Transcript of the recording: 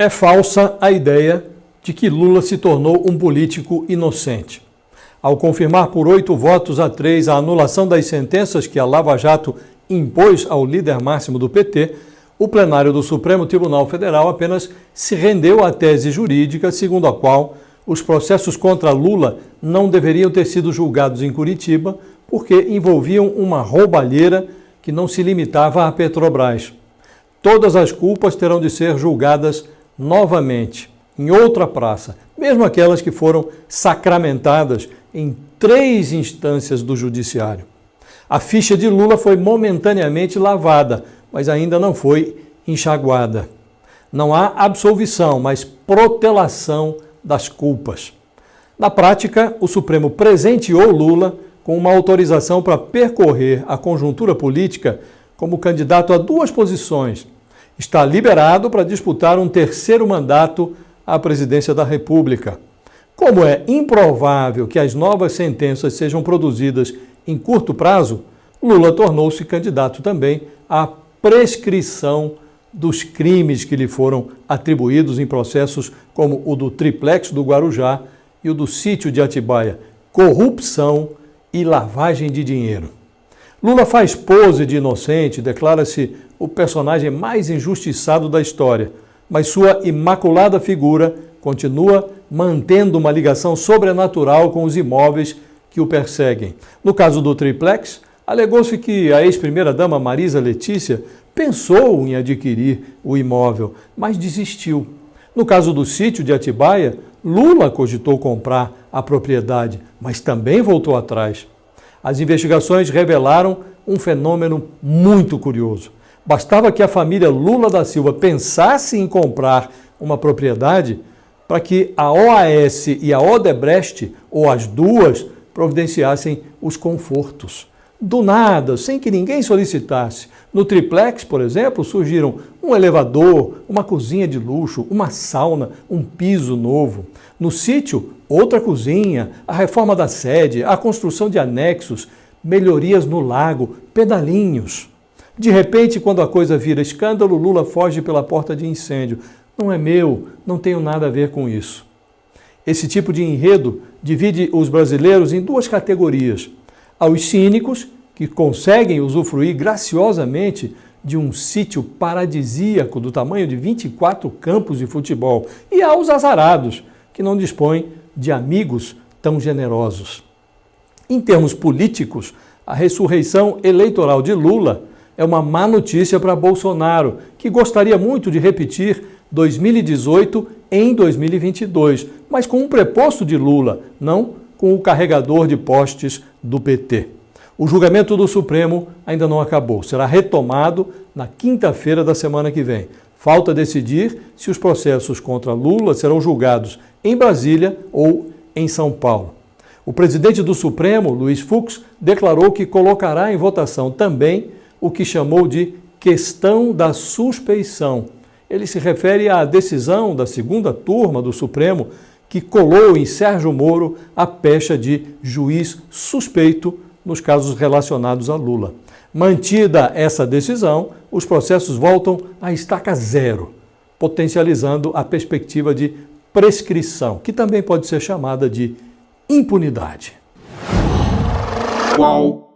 É falsa a ideia de que Lula se tornou um político inocente. Ao confirmar por 8 votos a 3 a anulação das sentenças que a Lava Jato impôs ao líder máximo do PT, o plenário do Supremo Tribunal Federal apenas se rendeu à tese jurídica segundo a qual os processos contra Lula não deveriam ter sido julgados em Curitiba porque envolviam uma roubalheira que não se limitava à Petrobras. Todas as culpas terão de ser julgadas novamente, em outra praça, mesmo aquelas que foram sacramentadas em 3 instâncias do Judiciário. A ficha de Lula foi momentaneamente lavada, mas ainda não foi enxaguada. Não há absolvição, mas protelação das culpas. Na prática, o Supremo presenteou Lula com uma autorização para percorrer a conjuntura política como candidato a 2 posições. Está liberado para disputar um 3º mandato à presidência da República. Como é improvável que as novas sentenças sejam produzidas em curto prazo, Lula tornou-se candidato também à prescrição dos crimes que lhe foram atribuídos em processos como o do triplex do Guarujá e o do sítio de Atibaia, corrupção e lavagem de dinheiro. Lula faz pose de inocente, declara-se o personagem mais injustiçado da história, mas sua imaculada figura continua mantendo uma ligação sobrenatural com os imóveis que o perseguem. No caso do triplex, alegou-se que a ex-primeira-dama Marisa Letícia pensou em adquirir o imóvel, mas desistiu. No caso do sítio de Atibaia, Lula cogitou comprar a propriedade, mas também voltou atrás. As investigações revelaram um fenômeno muito curioso. Bastava que a família Lula da Silva pensasse em comprar uma propriedade para que a OAS e a Odebrecht, ou as duas, providenciassem os confortos. Do nada, sem que ninguém solicitasse. No triplex, por exemplo, surgiram um elevador, uma cozinha de luxo, uma sauna, um piso novo. No sítio, outra cozinha, a reforma da sede, a construção de anexos, melhorias no lago, pedalinhos. De repente, quando a coisa vira escândalo, Lula foge pela porta de incêndio. Não é meu, não tenho nada a ver com isso. Esse tipo de enredo divide os brasileiros em 2 categorias. Aos cínicos, que conseguem usufruir graciosamente de um sítio paradisíaco do tamanho de 24 campos de futebol, e aos azarados, que não dispõem de amigos tão generosos. Em termos políticos, a ressurreição eleitoral de Lula é uma má notícia para Bolsonaro, que gostaria muito de repetir 2018 em 2022, mas com um preposto de Lula, não com o carregador de postes do PT. O julgamento do Supremo ainda não acabou. Será retomado na quinta-feira da semana que vem. Falta decidir se os processos contra Lula serão julgados em Brasília ou em São Paulo. O presidente do Supremo, Luiz Fux, declarou que colocará em votação também o que chamou de questão da suspeição. Ele se refere à decisão da 2ª turma do Supremo que colou em Sérgio Moro a pecha de juiz suspeito nos casos relacionados a Lula. Mantida essa decisão, os processos voltam à estaca zero, potencializando a perspectiva de prescrição, que também pode ser chamada de impunidade. Qual?